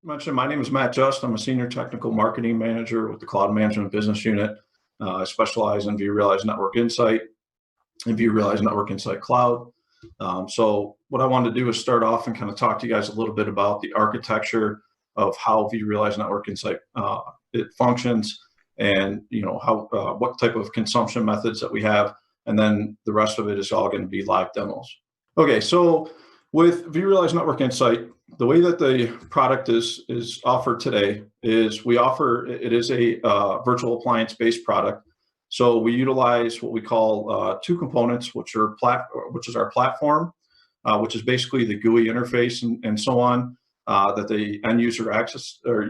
mentioned, my name is Matt Just. I'm a Senior Technical Marketing Manager with the Cloud Management Business Unit. I specialize in vRealize Network Insight and vRealize Network Insight Cloud. So what I wanted to do is start off and kind of talk to you guys a little bit about the architecture of how vRealize Network Insight it functions, and how what type of consumption methods that we have, and then the rest of it is all going to be live demos. Okay, so with vRealize Network Insight, the way that the product is offered today is it is a virtual appliance-based product. So we utilize what we call two components, which is our platform, which is basically the GUI interface and so on that the end user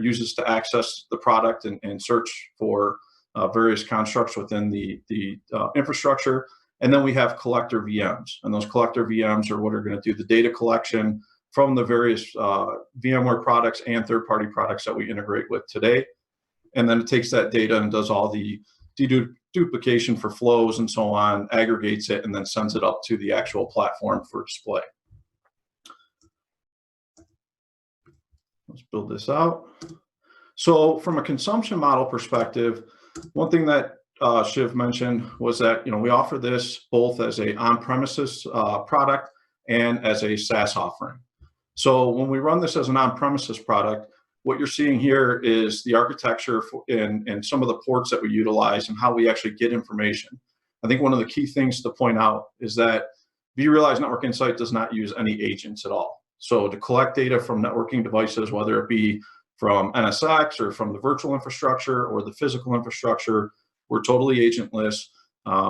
uses to access the product and search for various constructs within the infrastructure. And then we have collector VMs, and those collector VMs are what are going to do the data collection from the various VMware products and third-party products that we integrate with today. And then it takes that data and does all the deduplication for flows and so on, aggregates it, and then sends it up to the actual platform for display. Let's build this out. So from a consumption model perspective, one thing that Shiv mentioned was that we offer this both as a on-premises product and as a SaaS offering. So when we run this as an on-premises product, what you're seeing here is the architecture and some of the ports that we utilize and how we actually get information. I think one of the key things to point out is that vRealize Network Insight does not use any agents at all. So to collect data from networking devices, whether it be from NSX or from the virtual infrastructure or the physical infrastructure, we're totally agentless.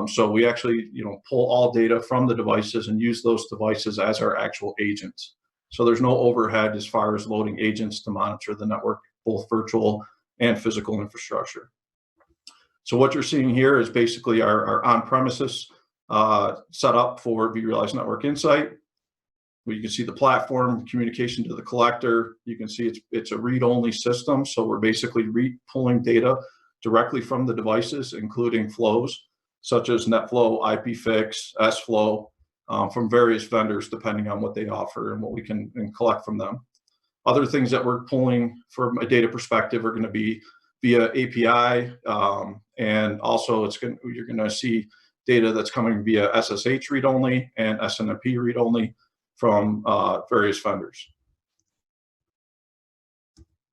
So we actually pull all data from the devices and use those devices as our actual agents. So there's no overhead as far as loading agents to monitor the network, both virtual and physical infrastructure. So what you're seeing here is basically our on-premises setup for vRealize Network Insight. Where you can see the platform, communication to the collector. You can see it's a read-only system, so we're basically pulling data directly from the devices, including flows such as NetFlow, IPFix, SFlow, from various vendors, depending on what they offer and what we can collect from them. Other things that we're pulling from a data perspective are going to be via API, and also you're going to see data that's coming via SSH read-only and SNMP read-only from various vendors.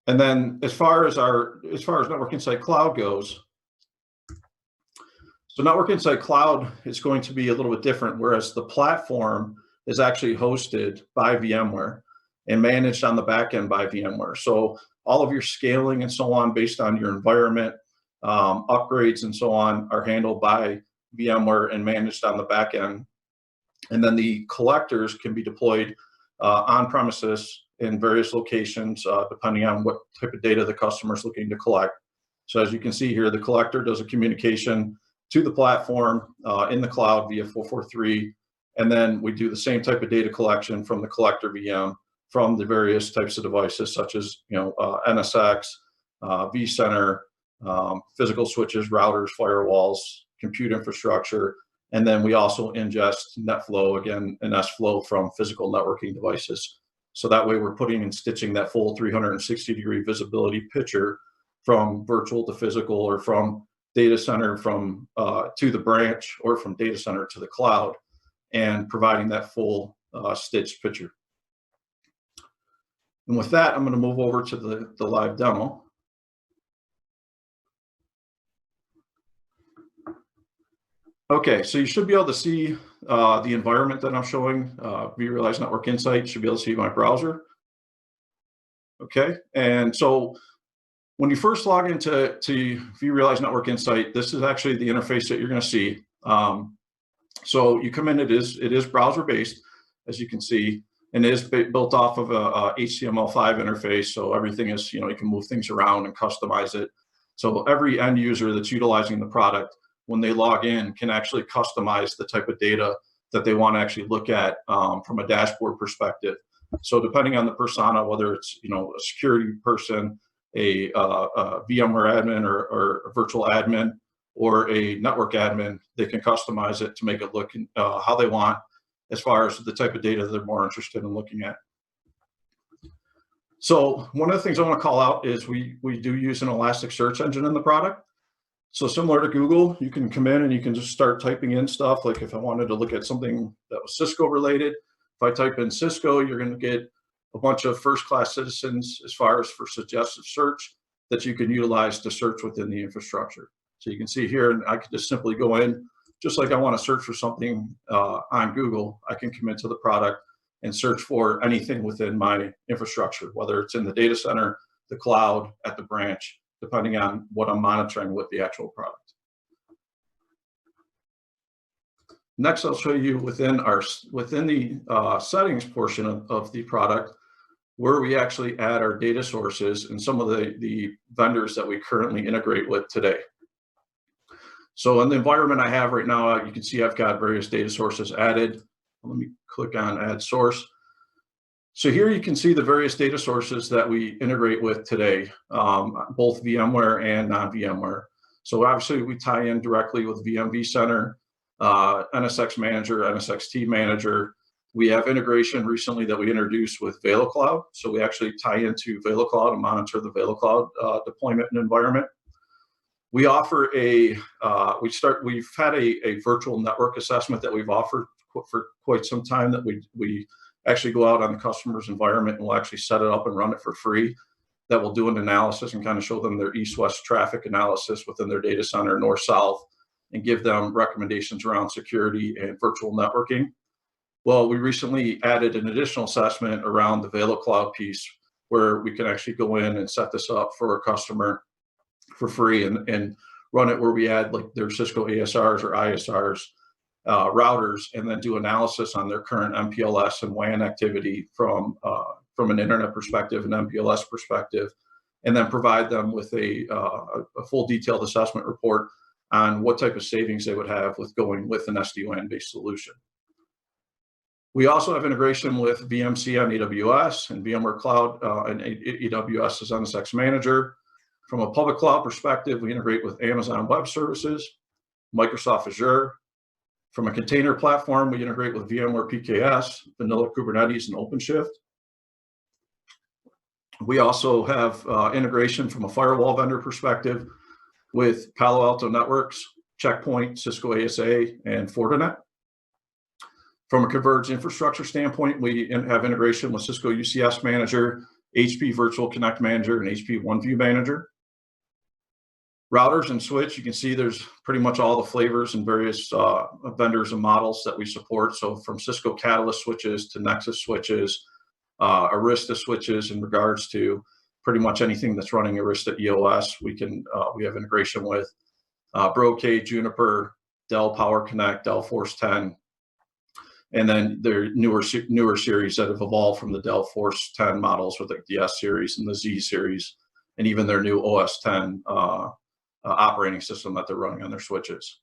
And then as far as Network Insight Cloud goes, so Network Insight Cloud is going to be a little bit different, whereas the platform is actually hosted by VMware and managed on the back end by VMware. So all of your scaling and so on based on your environment, upgrades and so on are handled by VMware and managed on the back end. And then the collectors can be deployed on premises in various locations, depending on what type of data the customer is looking to collect. So as you can see here, the collector does a communication to the platform in the cloud via 443, and then we do the same type of data collection from the collector VM from the various types of devices, such as NSX, vCenter, physical switches, routers, firewalls, compute infrastructure. And then we also ingest NetFlow, again, and SFlow from physical networking devices. So that way we're putting and stitching that full 360-degree visibility picture from virtual to physical, or from data center to the branch, or from data center to the cloud, and providing that full stitched picture. And with that, I'm going to move over to the live demo. Okay, so you should be able to see the environment that I'm showing. vRealize Network Insight, you should be able to see my browser. Okay, and so when you first log into vRealize Network Insight, this is actually the interface that you're going to see. So you come in, it is browser-based, as you can see, and it is built off of a HTML5 interface. So everything is, you can move things around and customize it. So every end user that's utilizing the product, when they log in, can actually customize the type of data that they want to actually look at from a dashboard perspective. So depending on the persona, whether it's a security person, a VMware admin or a virtual admin, or a network admin, they can customize it to make it look how they want as far as the type of data they're more interested in looking at. So one of the things I want to call out is we do use an elastic search engine in the product. So similar to Google, you can come in and you can just start typing in stuff. Like if I wanted to look at something that was Cisco related, if I type in Cisco, you're going to get a bunch of first-class citizens as far as for suggestive search that you can utilize to search within the infrastructure. So you can see here, and I could just simply go in, just like I want to search for something on Google, I can come into the product and search for anything within my infrastructure, whether it's in the data center, the cloud, at the branch, depending on what I'm monitoring with the actual product. Next, I'll show you within the settings portion of the product where we actually add our data sources and some of the vendors that we currently integrate with today. So in the environment I have right now, you can see I've got various data sources added. Let me click on Add Source. So here you can see the various data sources that we integrate with today, both VMware and non-VMware. So obviously we tie in directly with vCenter, NSX Manager, NSXT Manager. We have integration recently that we introduced with VeloCloud. So we actually tie into VeloCloud and monitor the VeloCloud deployment and environment. We offer we've had a virtual network assessment that we've offered for quite some time, that we actually go out on the customer's environment and we'll actually set it up and run it for free. That will do an analysis and kind of show them their east-west traffic analysis within their data center, north-south, and give them recommendations around security and virtual networking. Well, we recently added an additional assessment around the VeloCloud piece where we can actually go in and set this up for a customer for free and run it where we add like their Cisco ASRs or ISRs, routers, and then do analysis on their current MPLS and WAN activity from an internet perspective and MPLS perspective, and then provide them with a full detailed assessment report on what type of savings they would have with going with an SD-WAN based solution. We also have integration with VMC on AWS and VMware Cloud and AWS's NSX Manager. From a public cloud perspective, we integrate with Amazon Web Services, Microsoft Azure. From a container platform, we integrate with VMware PKS, vanilla Kubernetes, and OpenShift. We also have integration from a firewall vendor perspective with Palo Alto Networks, Checkpoint, Cisco ASA, and Fortinet. From a converged infrastructure standpoint, we have integration with Cisco UCS Manager, HP Virtual Connect Manager, and HP OneView Manager. Routers and switch, you can see there's pretty much all the flavors and various vendors and models that we support. So from Cisco Catalyst switches to Nexus switches, Arista switches in regards to pretty much anything that's running Arista EOS, we have integration with Brocade, Juniper, Dell PowerConnect, Dell Force 10, and then their newer series that have evolved from the Dell Force 10 models with like the S series and the Z series, and even their new OS 10 operating system that they're running on their switches.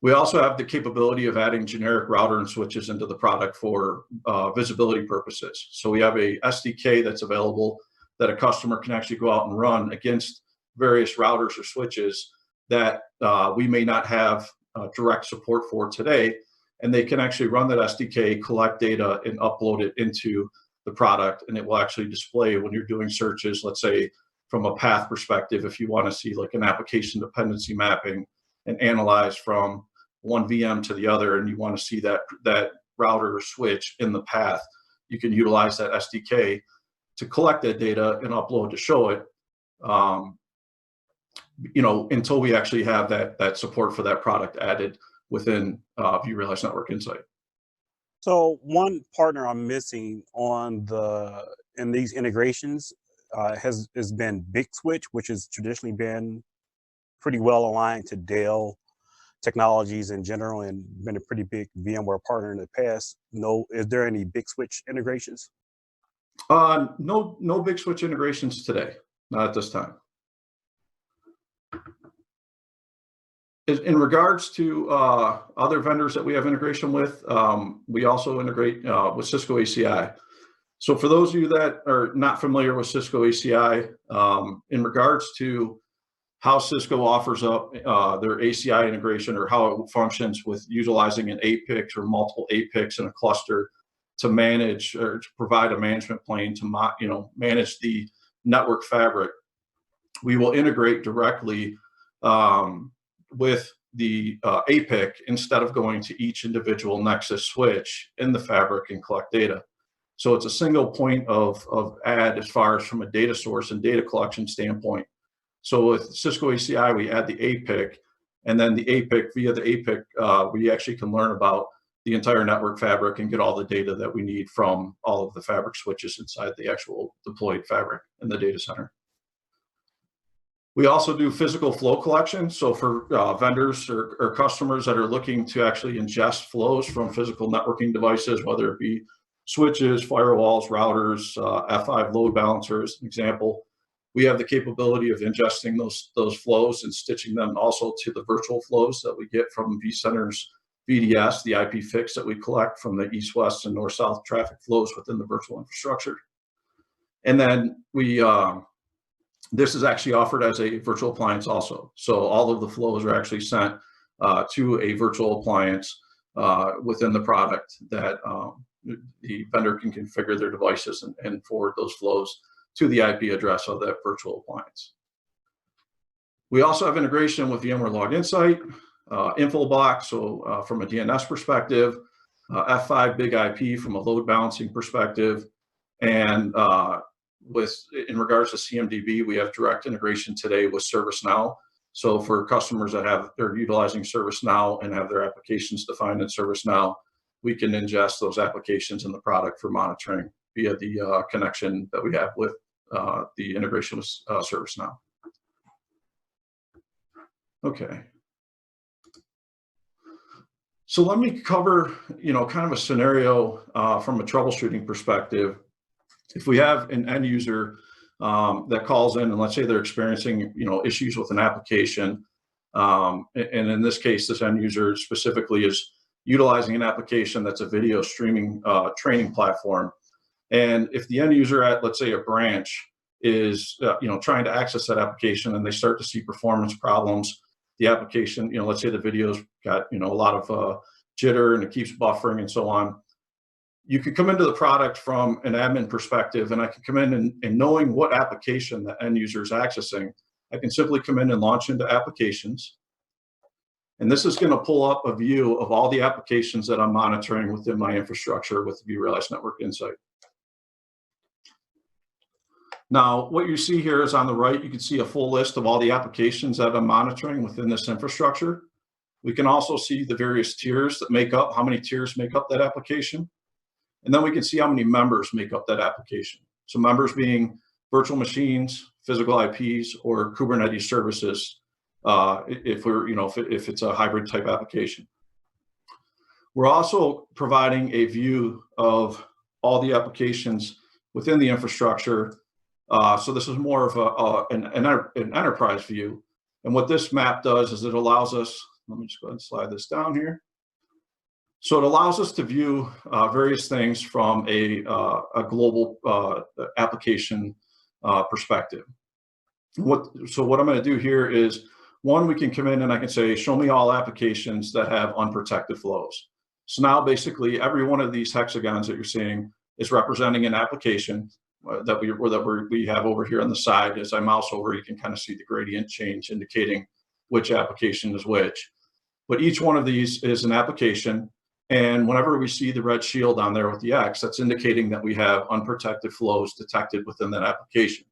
We also have the capability of adding generic router and switches into the product for visibility purposes. So we have a SDK that's available that a customer can actually go out and run against various routers or switches that we may not have direct support for today. And they can actually run that SDK, collect data, and upload it into the product. And it will actually display when you're doing searches, let's say from a path perspective, if you want to see like an application dependency mapping and analyze from one VM to the other, and you want to see that router or switch in the path, you can utilize that SDK to collect that data and upload to show it, until we actually have that support for that product added within vRealize Network Insight. So one partner I'm missing in these integrations has been Big Switch, which has traditionally been pretty well aligned to Dell technologies in general and been a pretty big VMware partner in the past. Is there any Big Switch integrations? No Big Switch integrations today, not at this time. In regards to other vendors that we have integration with, we also integrate with Cisco ACI. So for those of you that are not familiar with Cisco ACI, in regards to how Cisco offers up their ACI integration or how it functions with utilizing an APIC or multiple APICs in a cluster, to manage or to provide a management plane to manage the network fabric, we will integrate directly with the APIC instead of going to each individual Nexus switch in the fabric and collect data. So it's a single point of add as far as from a data source and data collection standpoint. So with Cisco ACI, we add the APIC, and then the APIC, via the APIC, we actually can learn about the entire network fabric and get all the data that we need from all of the fabric switches inside the actual deployed fabric in the data center. We also do physical flow collection. So for vendors or customers that are looking to actually ingest flows from physical networking devices, whether it be switches, firewalls, routers, F5 load balancers, an example, we have the capability of ingesting those flows and stitching them also to the virtual flows that we get from vCenter's VDS, the IP fix that we collect from the east-west and north-south traffic flows within the virtual infrastructure. And then this is actually offered as a virtual appliance also. So all of the flows are actually sent to a virtual appliance within the product that the vendor can configure their devices and forward those flows to the IP address of that virtual appliance. We also have integration with VMware Log Insight, InfoBlock, so from a DNS perspective, F5 Big IP from a load balancing perspective, and in regards to CMDB, we have direct integration today with ServiceNow. So for customers that are utilizing ServiceNow and have their applications defined in ServiceNow, we can ingest those applications in the product for monitoring via the connection that we have with the integration with ServiceNow. Okay. So let me cover, kind of a scenario from a troubleshooting perspective. If we have an end user that calls in and let's say they're experiencing, issues with an application, and in this case, this end user specifically is utilizing an application that's a video streaming training platform. And if the end user at, let's say, a branch is, trying to access that application and they start to see performance problems, the application, let's say the video's got, a lot of jitter and it keeps buffering and so on. You can come into the product from an admin perspective, and I can come in and knowing what application the end user is accessing, I can simply come in and launch into applications. And this is going to pull up a view of all the applications that I'm monitoring within my infrastructure with vRealize Network Insight. Now, what you see here is on the right, you can see a full list of all the applications that I'm monitoring within this infrastructure. We can also see the various tiers that make up, how many tiers make up that application. And then we can see how many members make up that application. So members being virtual machines, physical IPs, or Kubernetes services, if it's a hybrid type application. We're also providing a view of all the applications within the infrastructure. So this is more of an enterprise view. And what this map does is it allows us, let me just go ahead and slide this down here. So it allows us to view various things from a global application perspective. So what I'm going to do here is, one, we can come in and I can say, show me all applications that have unprotected flows. So now basically every one of these hexagons that you're seeing is representing an application that we have over here on the side. As I mouse over, you can kind of see the gradient change indicating which application is which. But each one of these is an application. And whenever we see the red shield on there with the X, that's indicating that we have unprotected flows detected within that application.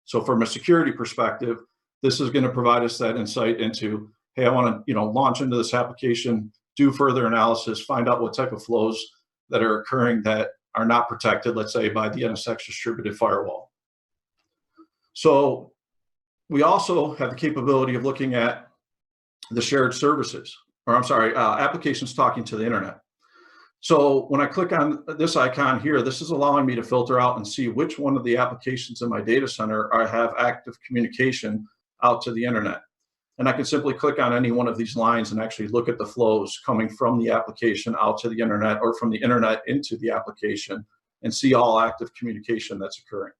So from a security perspective, this is going to provide us that insight into, hey, I want to launch into this application, do further analysis, find out what type of flows that are occurring that are not protected, let's say, by the NSX distributed firewall. So we also have the capability of looking at the shared services, applications talking to the internet. So when I click on this icon here, this is allowing me to filter out and see which one of the applications in my data center have active communication out to the internet. And I can simply click on any one of these lines and actually look at the flows coming from the application out to the internet or from the internet into the application and see all active communication that's occurring.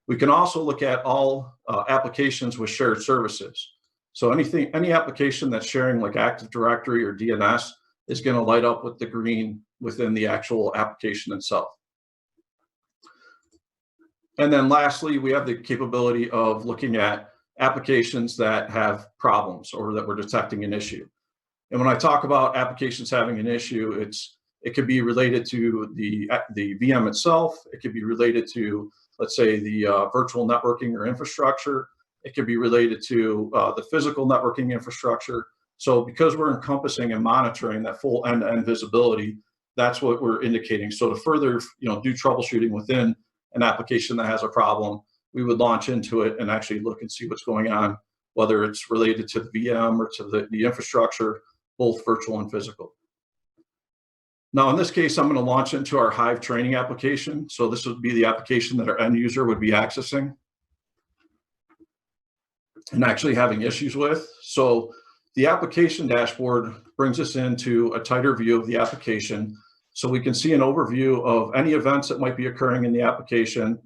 We can also look at all applications with shared services. So any application that's sharing like Active Directory or DNS is going to light up with the green within the actual application itself. And then lastly, we have the capability of looking at applications that have problems or that we're detecting an issue. And when I talk about applications having an issue, it could be related to the VM itself. It could be related to, let's say, the virtual networking or infrastructure. It could be related to the physical networking infrastructure. So because we're encompassing and monitoring that full end-to-end visibility, that's what we're indicating. So to further, do troubleshooting within an application that has a problem, we would launch into it and actually look and see what's going on, whether it's related to the VM or to the infrastructure, both virtual and physical. Now, in this case, I'm going to launch into our Hive training application. So this would be the application that our end user would be accessing and actually having issues with. So the application dashboard brings us into a tighter view of the application. So we can see an overview of any events that might be occurring in the application.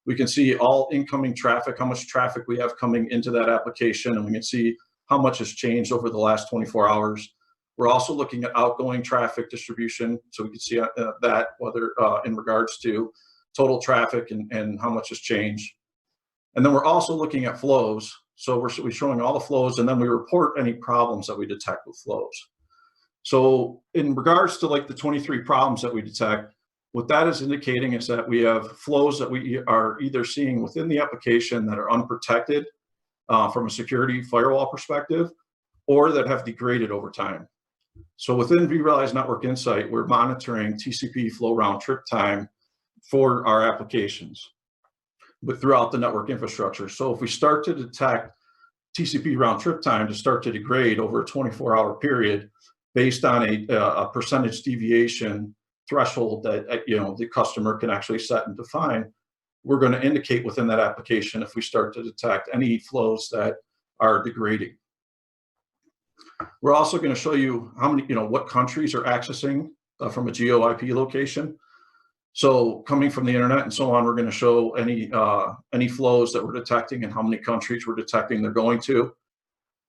We can see all incoming traffic, how much traffic we have coming into that application, and we can see how much has changed over the last 24 hours. We're also looking at outgoing traffic distribution, so we can see that, whether in regards to total traffic and how much has changed. And then we're also looking at flows. So we're showing all the flows, and then we report any problems that we detect with flows. So in regards to like the 23 problems that we detect, what that is indicating is that we have flows that we are either seeing within the application that are unprotected from a security firewall perspective, or that have degraded over time. So within vRealize Network Insight, we're monitoring TCP flow round trip time for our applications, but throughout the network infrastructure. So if we start to detect TCP round trip time to start to degrade over a 24-hour period based on a percentage deviation threshold that the customer can actually set and define, we're going to indicate within that application if we start to detect any flows that are degrading. We're also going to show you how many, what countries are accessing from a geo IP location. So coming from the internet and so on, we're going to show any flows that we're detecting and how many countries we're detecting they're going to.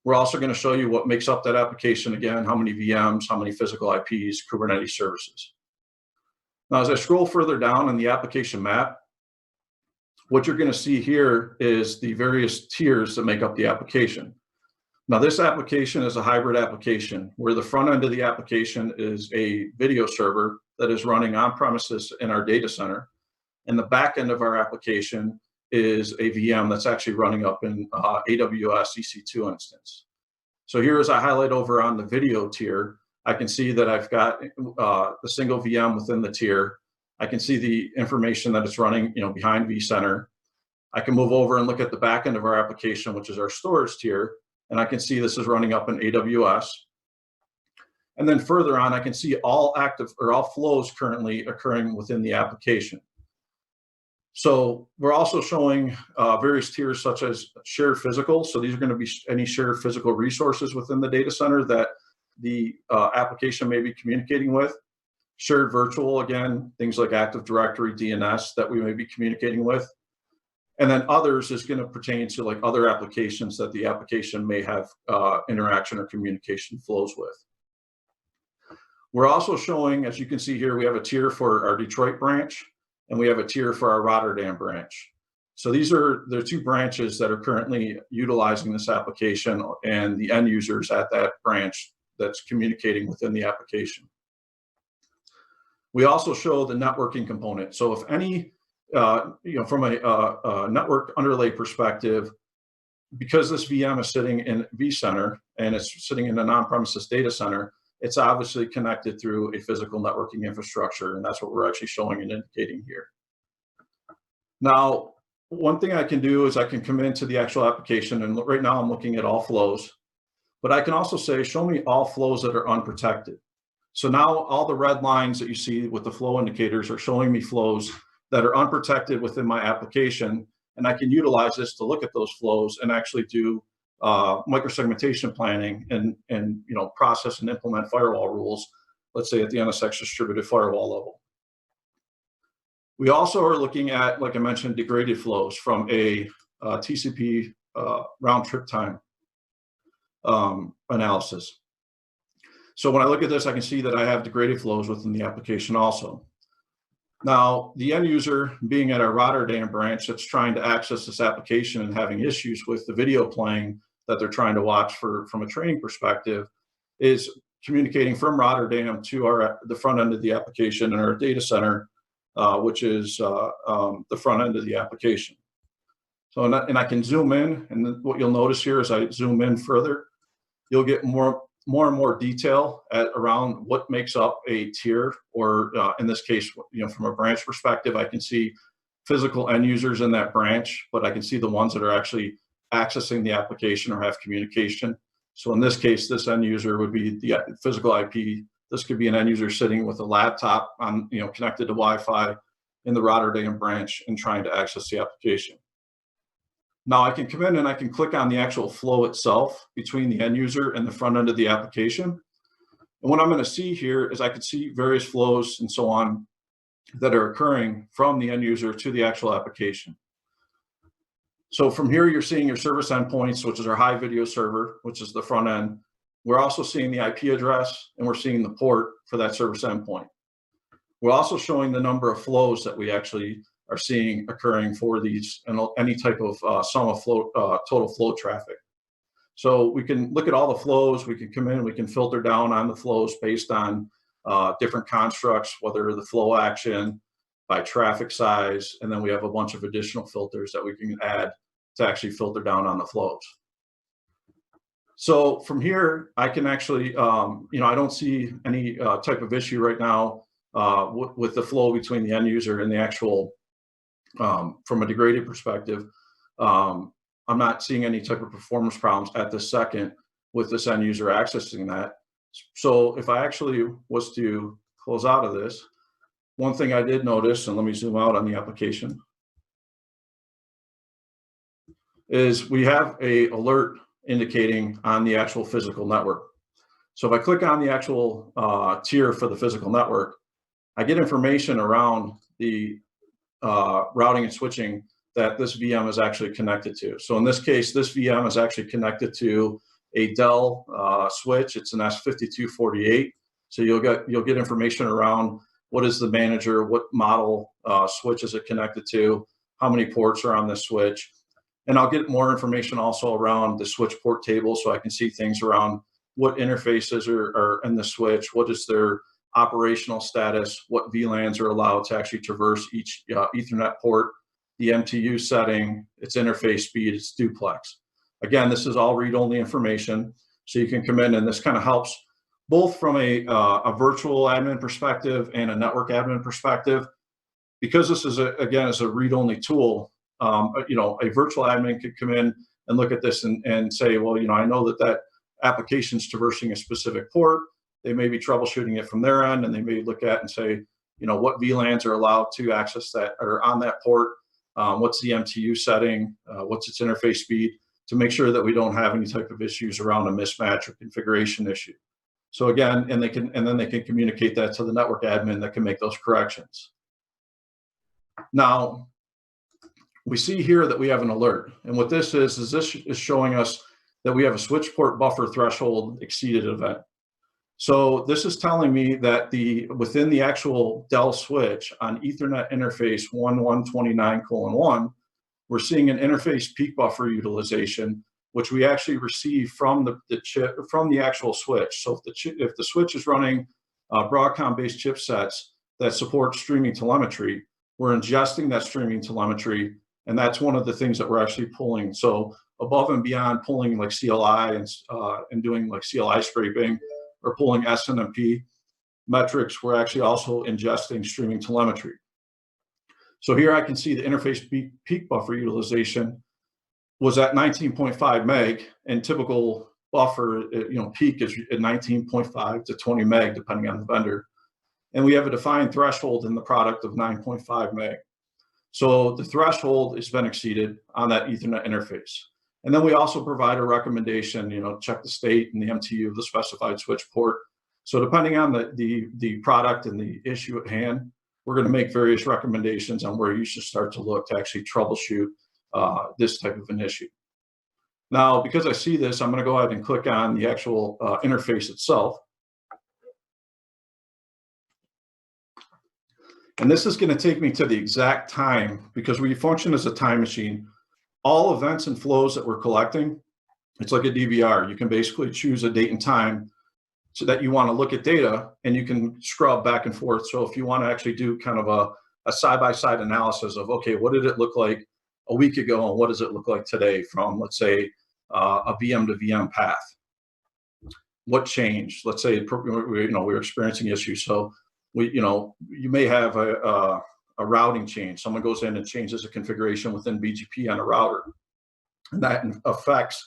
We're also going to show you what makes up that application again, how many VMs, how many physical IPs, Kubernetes services. Now, as I scroll further down in the application map, what you're going to see here is the various tiers that make up the application. Now, this application is a hybrid application where the front end of the application is a video server that is running on premises in our data center. And the back end of our application is a VM that's actually running up in AWS EC2 instance. So here, as I highlight over on the video tier, I can see that I've got the single VM within the tier. I can see the information that it's running behind vCenter. I can move over and look at the back end of our application, which is our storage tier. And I can see this is running up in AWS. And then further on, I can see all active or all flows currently occurring within the application. So we're also showing various tiers such as shared physical. So these are going to be any shared physical resources within the data center that the application may be communicating with. Shared virtual, again, things like Active Directory, DNS that we may be communicating with. And then others is going to pertain to like other applications that the application may have interaction or communication flows with. We're also showing, as you can see here, we have a tier for our Detroit branch and we have a tier for our Rotterdam branch. So these are the two branches that are currently utilizing this application and the end users at that branch that's communicating within the application. We also show the networking component. So if any from a network underlay perspective, because this VM is sitting in vCenter and it's sitting in an on-premises data center, it's obviously connected through a physical networking infrastructure, and that's what we're actually showing and indicating here. Now, one thing I can do is I can come into the actual application, and right now I'm looking at all flows, but I can also say, show me all flows that are unprotected. So now all the red lines that you see with the flow indicators are showing me flows that are unprotected within my application, and I can utilize this to look at those flows and actually do microsegmentation planning and process and implement firewall rules, let's say at the NSX distributed firewall level. We also are looking at, like I mentioned, degraded flows from a TCP round trip time analysis. So when I look at this, I can see that I have degraded flows within the application also. Now, the end user being at our Rotterdam branch that's trying to access this application and having issues with the video playing that they're trying to watch from a training perspective is communicating from Rotterdam to the front end of the application in our data center, which is the front end of the application. So, and I can zoom in, and what you'll notice here as I zoom in further, you'll get more and more detail around what makes up a tier, or in this case, from a branch perspective, I can see physical end users in that branch, but I can see the ones that are actually accessing the application or have communication. So in this case, this end user would be the physical IP. This could be an end user sitting with a laptop on, connected to Wi-Fi in the Rotterdam branch and trying to access the application. Now I can come in and I can click on the actual flow itself between the end user and the front end of the application. And what I'm going to see here is I can see various flows and so on that are occurring from the end user to the actual application. So from here, you're seeing your service endpoints, which is our high video server, which is the front end. We're also seeing the IP address, and we're seeing the port for that service endpoint. We're also showing the number of flows that we actually are seeing occurring for these and any type of sum of flow, total flow traffic. So we can look at all the flows, we can come in, we can filter down on the flows based on different constructs, whether the flow action, by traffic size, and then we have a bunch of additional filters that we can add to actually filter down on the flows. So from here, I can actually, I don't see any type of issue right now with the flow between the end user and the actual, from a degraded perspective. I'm not seeing any type of performance problems at this second with this end user accessing that. So if I actually was to close out of this, one thing I did notice, and let me zoom out on the application, is we have an alert indicating on the actual physical network. So if I click on the actual tier for the physical network, I get information around the routing and switching that this VM is actually connected to. So in this case, this VM is actually connected to a Dell switch. It's an S5248. So you'll get information around what is the manager, what model switch is it connected to, how many ports are on this switch. And I'll get more information also around the switch port table, so I can see things around what interfaces are in the switch, what is their operational status, what VLANs are allowed to actually traverse each Ethernet port, the MTU setting, its interface speed, its duplex. Again, this is all read-only information, so you can come in, and this kind of helps both from a virtual admin perspective and a network admin perspective. Because this is, again, is a read-only tool, a virtual admin could come in and look at this and say, well, I know that application's traversing a specific port. They may be troubleshooting it from their end, and they may look at and say, what VLANs are allowed to access that or on that port, what's the MTU setting, what's its interface speed, to make sure that we don't have any type of issues around a mismatch or configuration issue. So again, and then they can communicate that to the network admin that can make those corrections. Now, we see here that we have an alert, and what this is this is showing us that we have a switch port buffer threshold exceeded event. So this is telling me that within the actual Dell switch on Ethernet interface 1129:1, we're seeing an interface peak buffer utilization, which we actually receive from the chip, from the actual switch. So if the switch is running Broadcom-based chipsets that support streaming telemetry, we're ingesting that streaming telemetry, and that's one of the things that we're actually pulling. So above and beyond pulling like CLI and doing like CLI scraping or pulling SNMP metrics, we're actually also ingesting streaming telemetry. So here I can see the interface peak buffer utilization was at 19.5 meg, and typical buffer, peak is at 19.5 to 20 meg, depending on the vendor. And we have a defined threshold in the product of 9.5 meg. So the threshold has been exceeded on that Ethernet interface. And then we also provide a recommendation, check the state and the MTU of the specified switch port. So depending on the product and the issue at hand, we're going to make various recommendations on where you should start to look to actually troubleshoot this type of an issue. Now, because I see this, I'm going to go ahead and click on the actual interface itself. And this is going to take me to the exact time, because we function as a time machine. All events and flows that we're collecting, it's like a DVR. You can basically choose a date and time so that you want to look at data, and you can scrub back and forth. So if you want to actually do kind of a side-by-side analysis of, okay, what did it look like a week ago and what does it look like today from, let's say, a VM to VM path? What changed? Let's say, we're experiencing issues. So you may have a routing change. Someone goes in and changes a configuration within BGP on a router, and that affects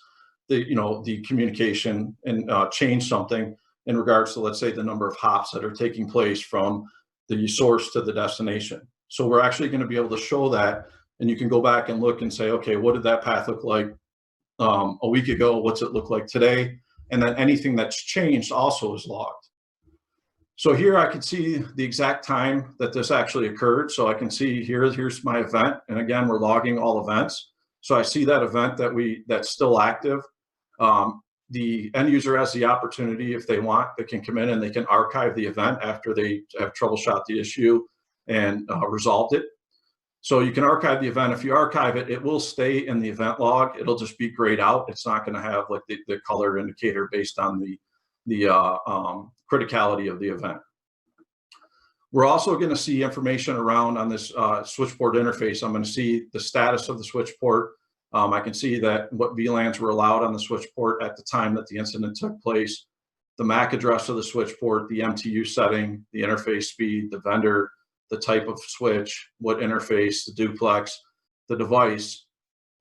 the communication and change something in regards to, let's say, the number of hops that are taking place from the source to the destination. So we're actually going to be able to show that, and you can go back and look and say, okay, what did that path look like a week ago? What's it look like today? And then anything that's changed also is logged. So here I can see the exact time that this actually occurred. So I can see here's my event. And again, we're logging all events. So I see that event that's still active. The end user has the opportunity, if they want, they can come in and they can archive the event after they have troubleshot the issue and resolved it. So you can archive the event. If you archive it, it will stay in the event log. It'll just be grayed out. It's not going to have like the color indicator based on the criticality of the event. We're also going to see information around on this switchport interface. I'm going to see the status of the switchport. I can see that what VLANs were allowed on the switchport at the time that the incident took place, the MAC address of the switchport, the MTU setting, the interface speed, the vendor, the type of switch, what interface, the duplex, the device.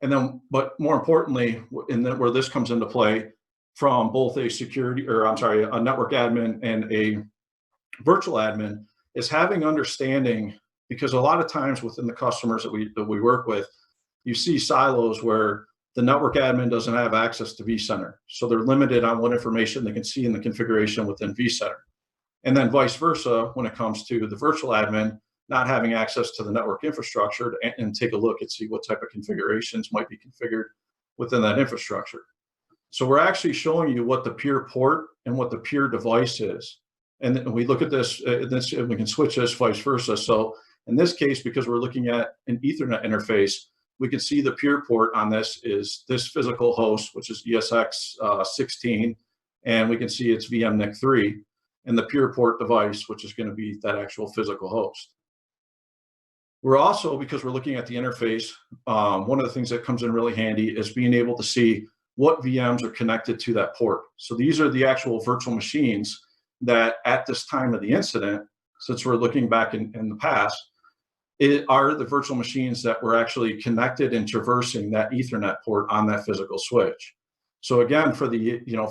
And then, but more importantly, where this comes into play from both a a network admin and a virtual admin, is having understanding, because a lot of times within the customers that we work with, you see silos where the network admin doesn't have access to vCenter. So they're limited on what information they can see in the configuration within vCenter. And then vice versa, when it comes to the virtual admin not having access to the network infrastructure and take a look and see what type of configurations might be configured within that infrastructure. So we're actually showing you what the peer port and what the peer device is. And we look at this, we can switch this vice versa. So in this case, because we're looking at an Ethernet interface, we can see the peer port on this is this physical host, which is ESX 16, and we can see it's VMNIC 3, and the peer port device, which is going to be that actual physical host. We're also, because we're looking at the interface, one of the things that comes in really handy is being able to see what VMs are connected to that port. So these are the actual virtual machines that at this time of the incident, since we're looking back in the past, are the virtual machines that were actually connected and traversing that Ethernet port on that physical switch. So again, for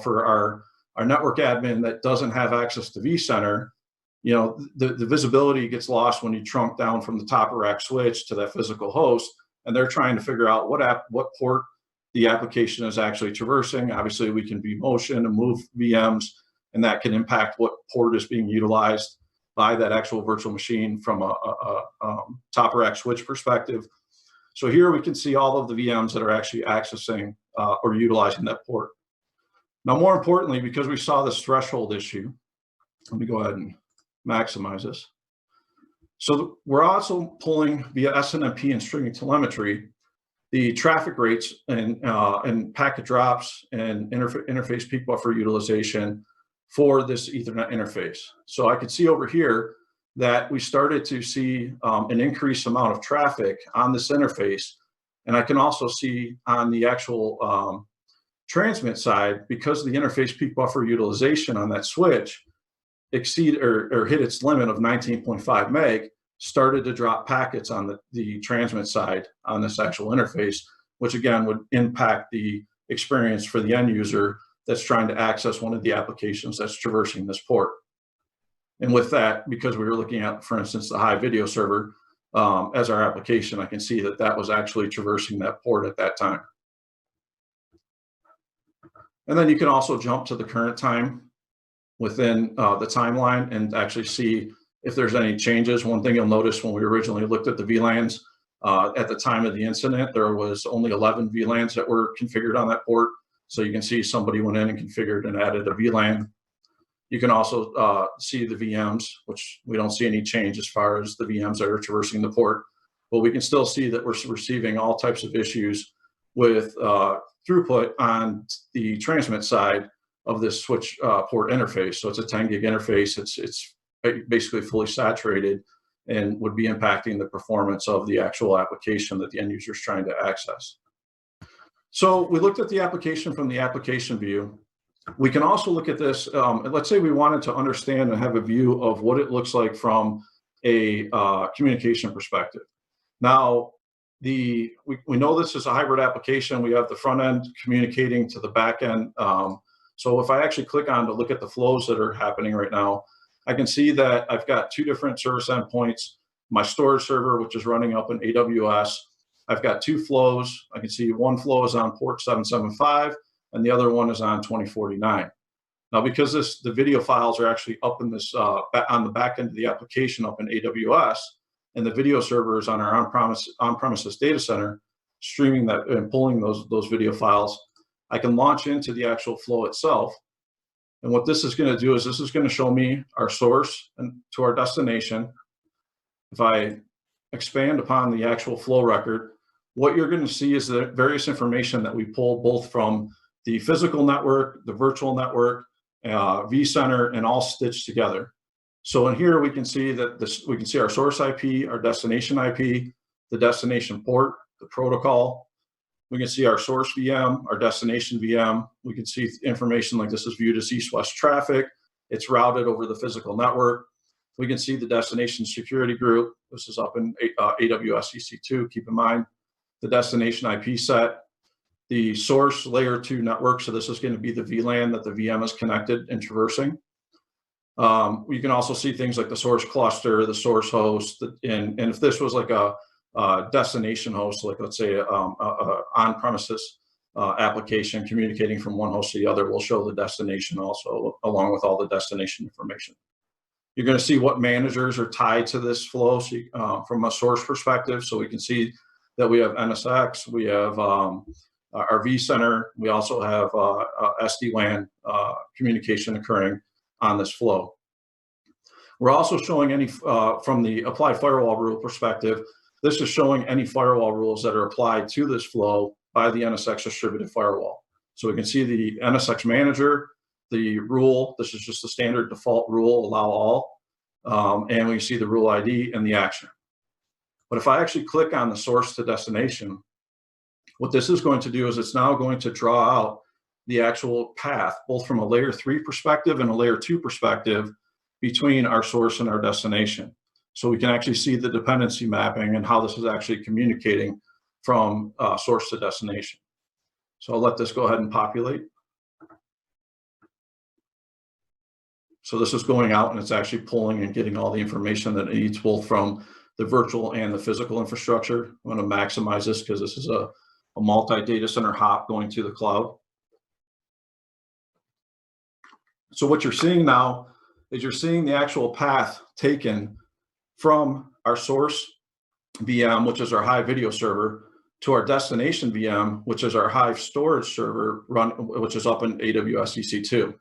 for our network admin that doesn't have access to vCenter, the visibility gets lost when you trunk down from the top of rack switch to that physical host, and they're trying to figure out what port the application is actually traversing. Obviously, we can vMotion and move VMs, and that can impact what port is being utilized by that actual virtual machine from a top rack switch perspective. So here we can see all of the VMs that are actually accessing or utilizing that port. Now, more importantly, because we saw this threshold issue, let me go ahead and maximize this. So we're also pulling via SNMP and stringing telemetry the traffic rates and packet drops and interface peak buffer utilization for this Ethernet interface. So I could see over here that we started to see an increased amount of traffic on this interface. And I can also see on the actual transmit side, because the interface peak buffer utilization on that switch hit its limit of 19.5 meg, started to drop packets on the transmit side on this actual interface, which again would impact the experience for the end user that's trying to access one of the applications that's traversing this port. And with that, because we were looking at, for instance, the high video server as our application, I can see that that was actually traversing that port at that time. And then you can also jump to the current time within the timeline and actually see if there's any changes. One thing you'll notice when we originally looked at the VLANs, at the time of the incident, there was only 11 VLANs that were configured on that port. So you can see somebody went in and configured and added a VLAN. You can also see the VMs, which we don't see any change as far as the VMs that are traversing the port, but we can still see that we're receiving all types of issues with throughput on the transmit side of this switch port interface. So it's a 10 gig interface. It's basically fully saturated and would be impacting the performance of the actual application that the end user is trying to access. So we looked at the application from the application view. We can also look at this, let's say we wanted to understand and have a view of what it looks like from a communication perspective. Now, we know this is a hybrid application. We have the front end communicating to the back end. So if I actually click on to look at the flows that are happening right now, I can see that I've got two different service endpoints. My storage server, which is running up in AWS. I've got two flows. I can see one flow is on port 775, and the other one is on 2049. Now, because the video files are actually up in this on the back end of the application up in AWS, and the video server is on our on-premises data center, streaming that and pulling those video files, I can launch into the actual flow itself. And what this is going to do is this is going to show me our source and to our destination. If I expand upon the actual flow record, what you're going to see is the various information that we pulled both from the physical network, the virtual network, vCenter, and all stitched together. So in here we can see that we can see our source IP, our destination IP, the destination port, the protocol. We can see our source VM, our destination VM. We can see information like this is viewed as east-west traffic. It's routed over the physical network. We can see the destination security group. This is up in AWS EC2, keep in mind. The destination IP set, the source layer 2 network. So this is going to be the VLAN that the VM is connected and traversing. You can also see things like the source cluster, the source host, and if this was like a destination host, like let's say on-premises application communicating from one host to the other, we'll show the destination also along with all the destination information. You're going to see what managers are tied to this flow from a source perspective. So we can see that we have NSX, we have our vCenter, we also have SD-WAN communication occurring on this flow. We're also showing any, from the applied firewall rule perspective, this is showing any firewall rules that are applied to this flow by the NSX distributed firewall. So we can see the NSX manager, the rule, this is just the standard default rule, allow all, and we can see the rule ID and the action. But if I actually click on the source to destination, what this is going to do is it's now going to draw out the actual path, both from a layer 3 perspective and a layer 2 perspective between our source and our destination. So we can actually see the dependency mapping and how this is actually communicating from source to destination. So I'll let this go ahead and populate. So this is going out and it's actually pulling and getting all the information that it needs both from the virtual and the physical infrastructure. I'm going to maximize this because this is a multi-data center hop going to the cloud. So what you're seeing now is you're seeing the actual path taken from our source VM, which is our Hive video server, to our destination VM, which is our Hive storage server, which is up in AWS EC2.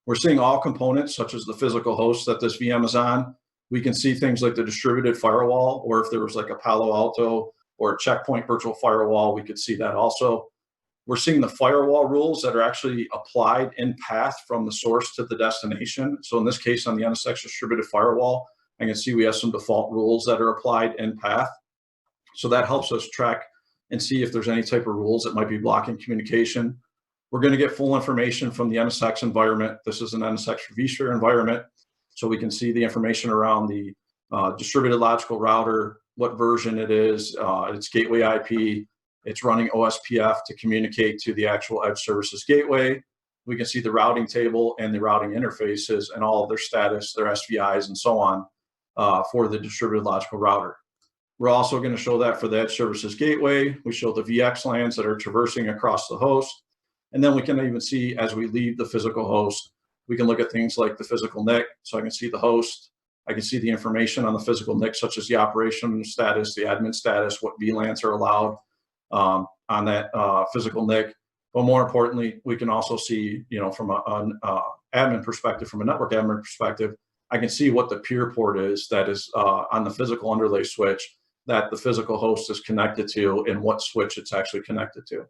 We're seeing all components, such as the physical host that this VM is on. We can see things like the distributed firewall, or if there was like a Palo Alto or a Checkpoint virtual firewall, we could see that also. We're seeing the firewall rules that are actually applied in path from the source to the destination. So in this case, on the NSX distributed firewall, I can see we have some default rules that are applied in path. So that helps us track and see if there's any type of rules that might be blocking communication. We're going to get full information from the NSX environment. This is an NSX vSphere environment. So we can see the information around the distributed logical router, what version it is, its gateway IP, it's running OSPF to communicate to the actual edge services gateway. We can see the routing table and the routing interfaces and all of their status, their SVIs, and so on for the distributed logical router. We're also going to show that for the edge services gateway. We show the VXLANs that are traversing across the host. And then we can even see as we leave the physical host, we can look at things like the physical NIC. So I can see the host. I can see the information on the physical NIC, such as the operation status, the admin status, what VLANs are allowed on that physical NIC. But more importantly, we can also see, from a admin perspective, from a network admin perspective, I can see what the peer port is that is on the physical underlay switch that the physical host is connected to and what switch it's actually connected to.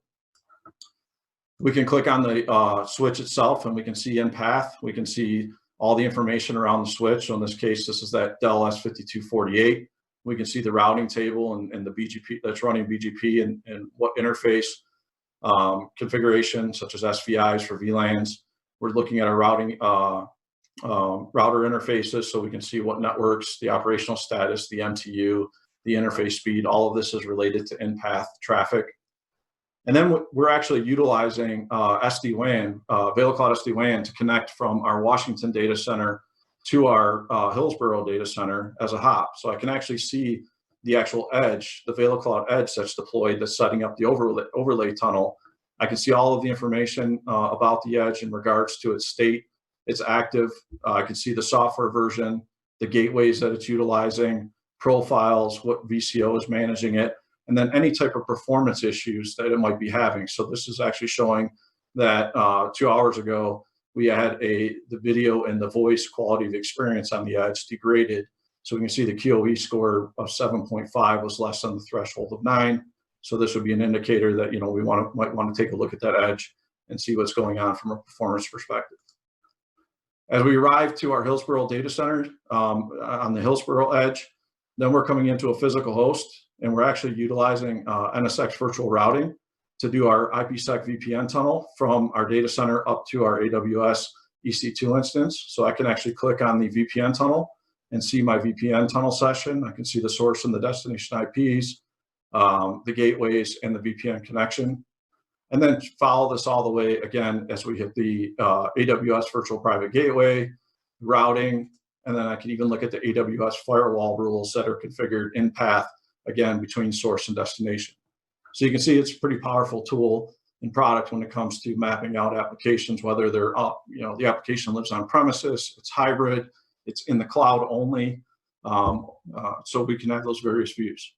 We can click on the switch itself and we can see in path. We can see all the information around the switch. So in this case, this is that Dell S5248. We can see the routing table and the BGP that's running BGP and what interface configuration, such as SVIs for VLANs. We're looking at our routing router interfaces, so we can see what networks, the operational status, the MTU, the interface speed. All of this is related to in-path traffic. And then we're actually utilizing SD-WAN, VeloCloud SD-WAN, to connect from our Washington data center to our Hillsborough data center as a hop. So I can actually see the actual edge, the VeloCloud Edge that's deployed, that's setting up the overlay tunnel. I can see all of the information about the edge in regards to its state, its active. I can see the software version, the gateways that it's utilizing, profiles, what VCO is managing it, and then any type of performance issues that it might be having. So this is actually showing that 2 hours ago, we had the video and the voice quality of experience on the edge degraded. So we can see the QoE score of 7.5 was less than the threshold of 9. So this would be an indicator that, you know, we might want to take a look at that edge and see what's going on from a performance perspective. As we arrive to our Hillsborough data center on the Hillsborough edge, then we're coming into a physical host, and we're actually utilizing NSX virtual routing to do our IPsec VPN tunnel from our data center up to our AWS EC2 instance. So I can actually click on the VPN tunnel and see my VPN tunnel session. I can see the source and the destination IPs, the gateways, and the VPN connection. And then follow this all the way again as we hit the AWS virtual private gateway, routing, and then I can even look at the AWS firewall rules that are configured in path, again, between source and destination. So you can see it's a pretty powerful tool and product when it comes to mapping out applications, whether they're up, you know, the application lives on premises, it's hybrid, it's in the cloud only. So we can have those various views.